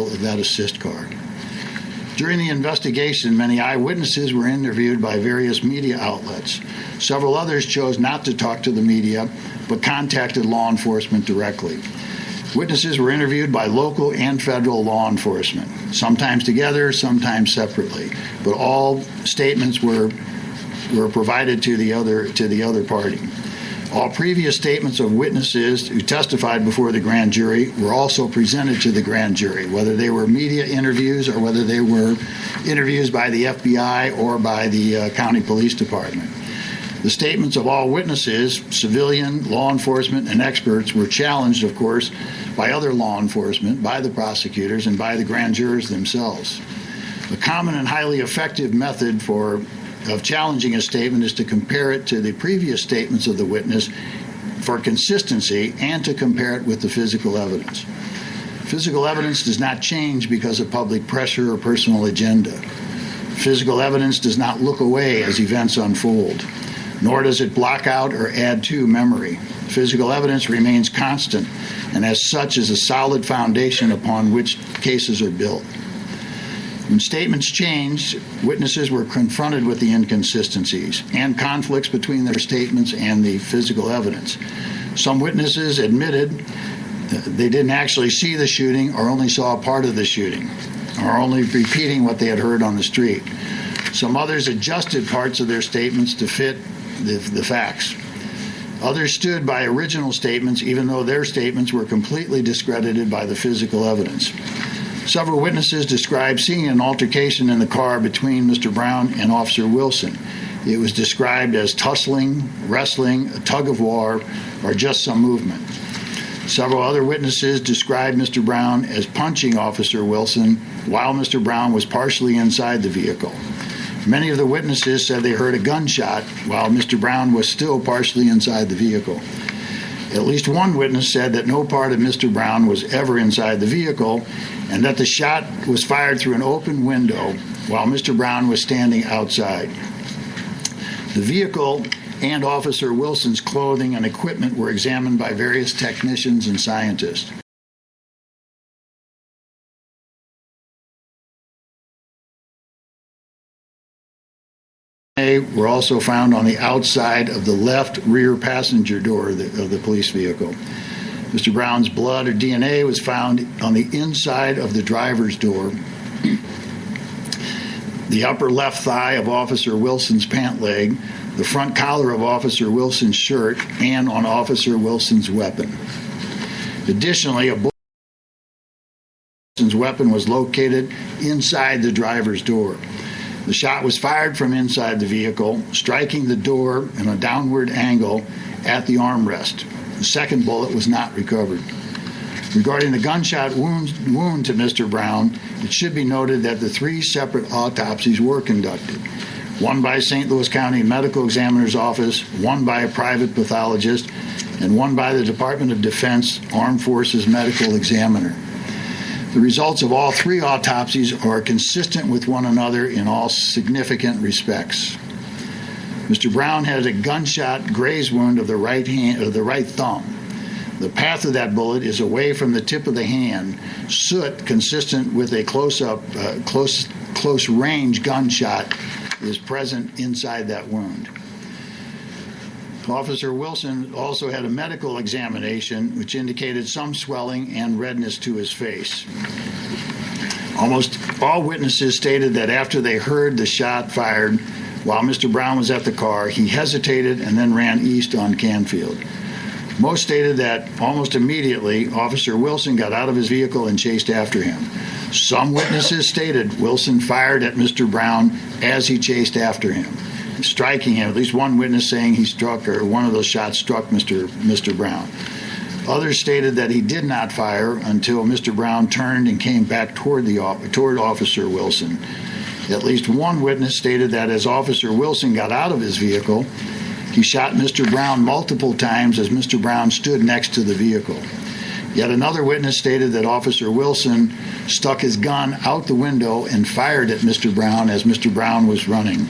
of that assist car. During the investigation, many eyewitnesses were interviewed by various media outlets. Several others chose not to talk to the media, but contacted law enforcement directly. Witnesses were interviewed by local and federal law enforcement, sometimes together, sometimes separately, but all statements were provided to the other party. All previous statements of witnesses who testified before the grand jury were also presented to the grand jury, whether they were media interviews or whether they were interviews by the FBI or by the county police department. The statements of all witnesses, civilian, law enforcement, and experts were challenged, of course, by other law enforcement, by the prosecutors, and by the grand jurors themselves. A common and highly effective method of challenging a statement is to compare it to the previous statements of the witness for consistency and to compare it with the physical evidence. Physical evidence does not change because of public pressure or personal agenda. Physical evidence does not look away as events unfold, nor does it block out or add to memory. Physical evidence remains constant and as such is a solid foundation upon which cases are built. When statements changed, witnesses were confronted with the inconsistencies and conflicts between their statements and the physical evidence. Some witnesses admitted they didn't actually see the shooting or only saw a part of the shooting, or only repeating what they had heard on the street. Some others adjusted parts of their statements to fit the facts. Others stood by original statements even though their statements were completely discredited by the physical evidence. Several witnesses described seeing an altercation in the car between Mr. Brown and Officer Wilson. It was described as tussling, wrestling, a tug of war, or just some movement. Several other witnesses described Mr. Brown as punching Officer Wilson while Mr. Brown was partially inside the vehicle. Many of the witnesses said they heard a gunshot while Mr. Brown was still partially inside the vehicle. At least one witness said that no part of Mr. Brown was ever inside the vehicle and that the shot was fired through an open window while Mr. Brown was standing outside. The vehicle and Officer Wilson's clothing and equipment were examined by various technicians and scientists. Were also found on the outside of the left rear passenger door of the police vehicle. Mr. Brown's blood or DNA was found on the inside of the driver's door, the upper left thigh of Officer Wilson's pant leg, the front collar of Officer Wilson's shirt, and on Officer Wilson's weapon. Additionally, a bullet weapon was located inside the driver's door. The shot was fired from inside the vehicle, striking the door in a downward angle at the armrest. The second bullet was not recovered. Regarding the gunshot wound to Mr. Brown, it should be noted that the 3 separate autopsies were conducted. One by St. Louis County Medical Examiner's Office, one by a private pathologist, and one by the Department of Defense Armed Forces Medical Examiner. The results of all 3 autopsies are consistent with one another in all significant respects. Mr. Brown had a gunshot graze wound of the right thumb. The path of that bullet is away from the tip of the hand. Soot, consistent with a close range gunshot, is present inside that wound. Officer Wilson also had a medical examination which indicated some swelling and redness to his face. Almost all witnesses stated that after they heard the shot fired while Mr. Brown was at the car, he hesitated and then ran east on Canfield. Most stated that almost immediately, Officer Wilson got out of his vehicle and chased after him. Some witnesses stated Wilson fired at Mr. Brown as he chased after him, striking him. At least one witness saying he struck, or one of those shots struck Mr. Brown. Others stated that he did not fire until Mr. Brown turned and came back toward Officer Wilson. At least one witness stated that as Officer Wilson got out of his vehicle, he shot Mr. Brown multiple times as Mr. Brown stood next to the vehicle. Yet another witness stated that Officer Wilson stuck his gun out the window and fired at Mr. Brown as Mr. Brown was running.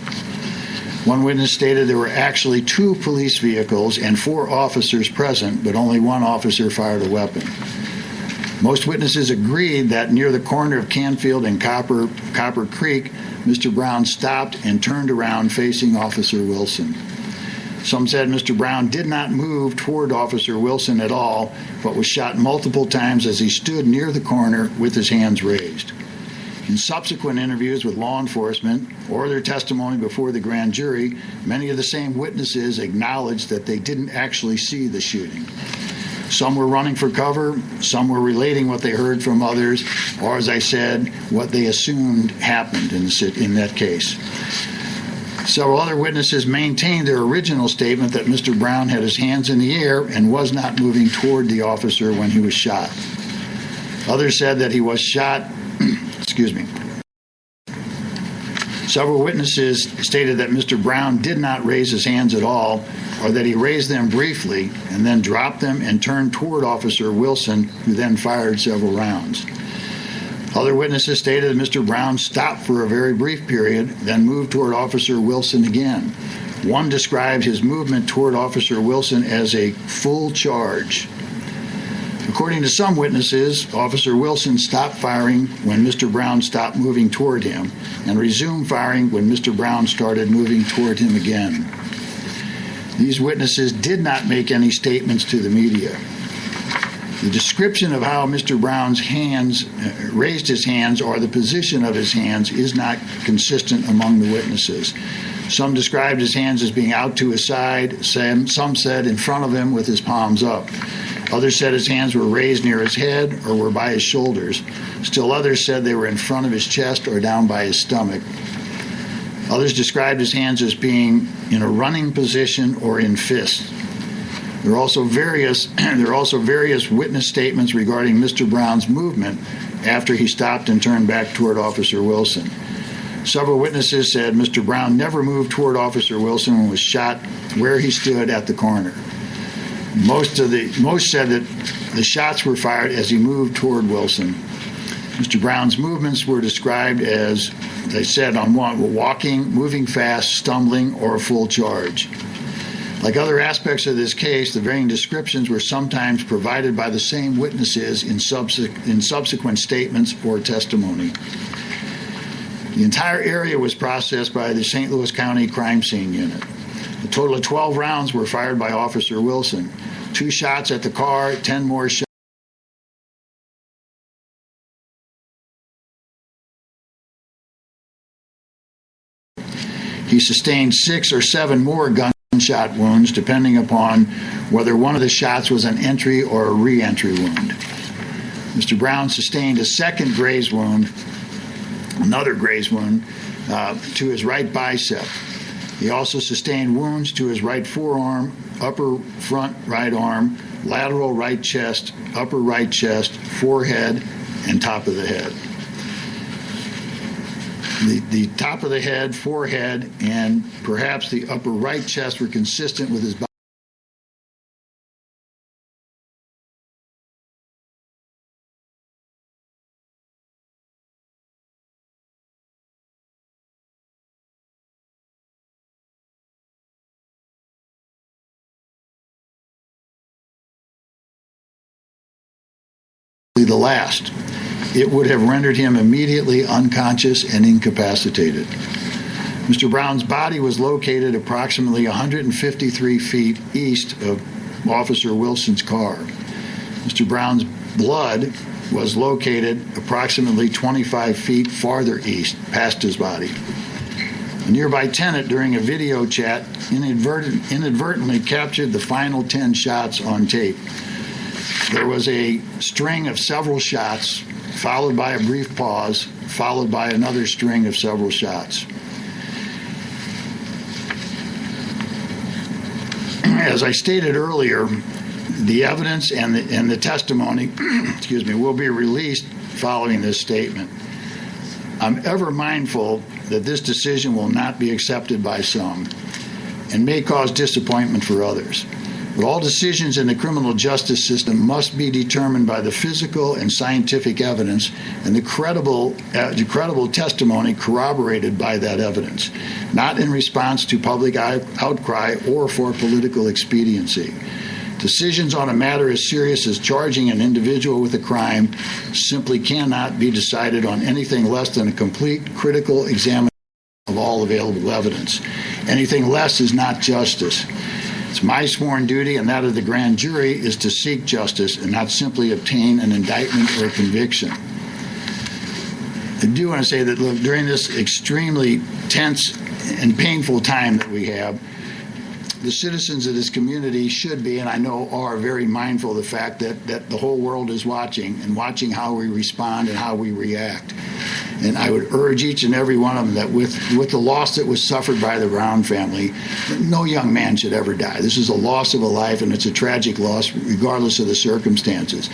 One witness stated there were actually 2 police vehicles and 4 officers present, but only one officer fired a weapon. Most witnesses agreed that near the corner of Canfield and Copper Creek, Mr. Brown stopped and turned around facing Officer Wilson. Some said Mr. Brown did not move toward Officer Wilson at all, but was shot multiple times as he stood near the corner with his hands raised. In subsequent interviews with law enforcement or their testimony before the grand jury, many of the same witnesses acknowledged that they didn't actually see the shooting. Some were running for cover, some were relating what they heard from others, or, as I said, what they assumed happened in that case. Several other witnesses maintained their original statement that Mr. Brown had his hands in the air and was not moving toward the officer when he was shot. Others said that he was shot. Several witnesses stated that Mr. Brown did not raise his hands at all, or that he raised them briefly and then dropped them and turned toward Officer Wilson, who then fired several rounds. Other witnesses stated that Mr. Brown stopped for a very brief period, then moved toward Officer Wilson again. One described his movement toward Officer Wilson as a full charge. According to some witnesses, Officer Wilson stopped firing when Mr. Brown stopped moving toward him and resumed firing when Mr. Brown started moving toward him again. These witnesses did not make any statements to the media. The description of how Mr. Brown's hands raised his hands or the position of his hands is not consistent among the witnesses. Some described his hands as being out to his side. Some said in front of him with his palms up. Others said his hands were raised near his head or were by his shoulders. Still others said they were in front of his chest or down by his stomach. Others described his hands as being in a running position or in fists. There are also various witness statements regarding Mr. Brown's movement after he stopped and turned back toward Officer Wilson. Several witnesses said Mr. Brown never moved toward Officer Wilson and was shot where he stood at the corner. Most said that the shots were fired as he moved toward Wilson. Mr. Brown's movements were described as, they said, on walking, moving fast, stumbling, or a full charge. Like other aspects of this case, the varying descriptions were sometimes provided by the same witnesses in subsequent statements or testimony. The entire area was processed by the St. Louis County Crime Scene Unit. A total of 12 rounds were fired by Officer Wilson. 2 shots at the car, 10 more shots. He sustained 6 or 7 more gunshot wounds, depending upon whether one of the shots was an entry or a re-entry wound. Mr. Brown sustained a second graze wound, another graze wound, to his right bicep. He also sustained wounds to his right forearm, upper front right arm, lateral right chest, upper right chest, forehead, and top of the head. The top of the head, forehead, and perhaps the upper right chest were consistent with his body. The last. It would have rendered him immediately unconscious and incapacitated. Mr. Brown's body was located approximately 153 feet east of Officer Wilson's car. Mr. Brown's blood was located approximately 25 feet farther east, past his body. A nearby tenant during a video chat inadvertently captured the final 10 shots on tape. There was a string of several shots, followed by a brief pause, followed by another string of several shots. As I stated earlier, the evidence and the testimony will be released following this statement. I'm ever mindful that this decision will not be accepted by some and may cause disappointment for others. But all decisions in the criminal justice system must be determined by the physical and scientific evidence and the credible testimony corroborated by that evidence, not in response to public outcry or for political expediency. Decisions on a matter as serious as charging an individual with a crime simply cannot be decided on anything less than a complete critical examination of all available evidence. Anything less is not justice. It's my sworn duty and that of the grand jury is to seek justice and not simply obtain an indictment or a conviction. I do want to say that, look, during this extremely tense and painful time that we have, the citizens of this community should be, and I know are, very mindful of the fact that the whole world is watching and watching how we respond and how we react. And I would urge each and every one of them that with the loss that was suffered by the Brown family, no young man should ever die. This is a loss of a life, and it's a tragic loss regardless of the circumstances.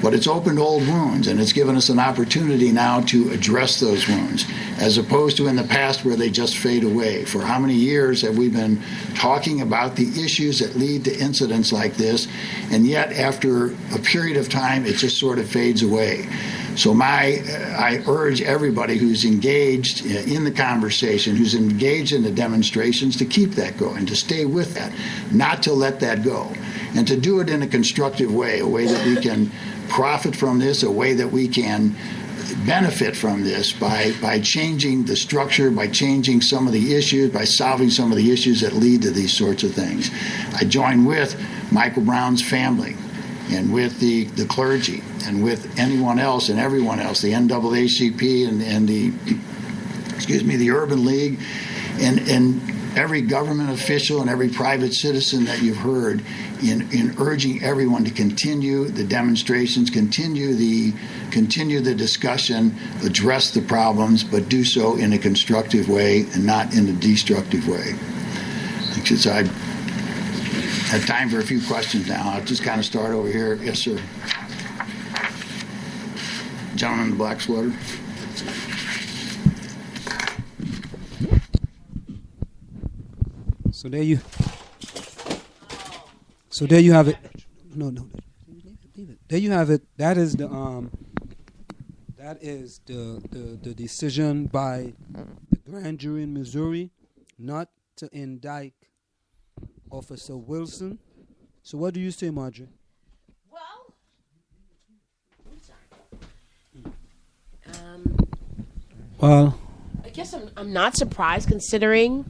But it's opened old wounds, and it's given us an opportunity now to address those wounds, as opposed to in the past where they just fade away. For how many years have we been talking about the issues that lead to incidents like this, and yet after a period of time, it just sort of fades away. So I urge everybody who's engaged in the conversation, who's engaged in the demonstrations, to keep that going, to stay with that, not to let that go, and to do it in a constructive way, a way that we can profit from this, a way that we can benefit from this by changing the structure, by changing some of the issues, by solving some of the issues that lead to these sorts of things. I join with Michael Brown's family and with the clergy and with anyone else and everyone else, the NAACP and the Urban League and every government official and every private citizen that you've heard in urging everyone to continue the demonstrations, continue the discussion, address the problems, but do so in a constructive way and not in a destructive way. Because I have time for a few questions now. I'll just kind of start over here. Yes, sir. Gentleman in the black sweater. So there you have it. No, leave it. There you have it. That is the decision by the grand jury in Missouri not to indict Officer Wilson. So what do you say, Marjorie? Well, Well, I guess I'm not surprised, considering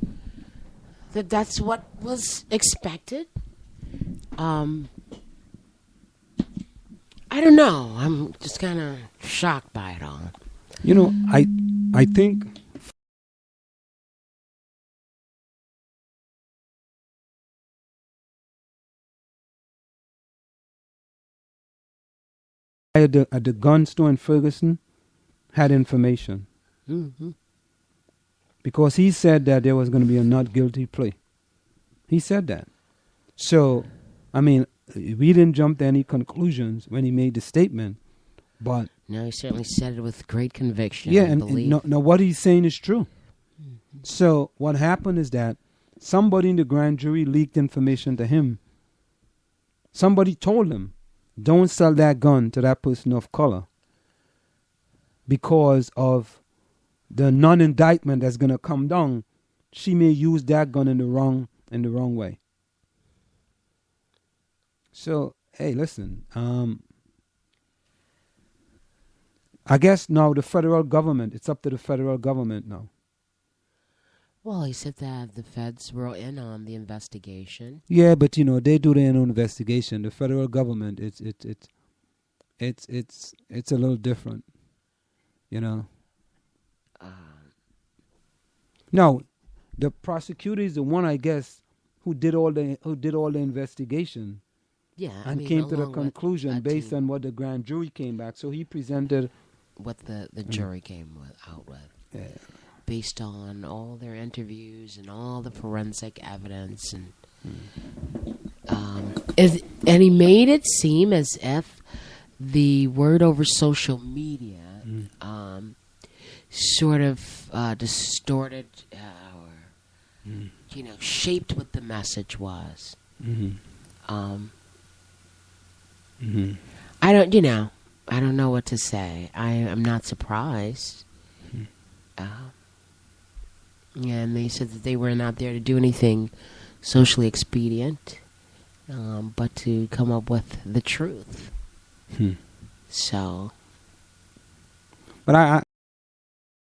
that that's what was expected. I don't know. I'm just kind of shocked by it all. you know, I think at the gun store in Ferguson had information. Mm-hmm. Because he said that there was going to be a not guilty plea. He said that. So, I mean, we didn't jump to any conclusions when he made the statement, but... No, he certainly said it with great conviction. Yeah, I believe. and no, what he's saying is true. Mm-hmm. So, what happened is that somebody in the grand jury leaked information to him. Somebody told him, don't sell that gun to that person of color because of the non-indictment that's going to come down. She may use that gun in the wrong way. So, hey, listen. I guess now the federal government, it's up to the federal government now. Well, he said that the feds were in on the investigation. Yeah, but you know they do their own investigation. The federal government, it's a little different, you know. Now, the prosecutor is the one, I guess, who did all the investigation. Yeah, and came to the conclusion based on what the grand jury came back. So he presented what the jury came out with. Yeah. Based on all their interviews and all the forensic evidence, and and he made it seem as if the word over social media sort of distorted or shaped what the message was. I don't know what to say. I'm not surprised. And they said that they were not there to do anything socially expedient. but to come up with the truth. Hmm. So, But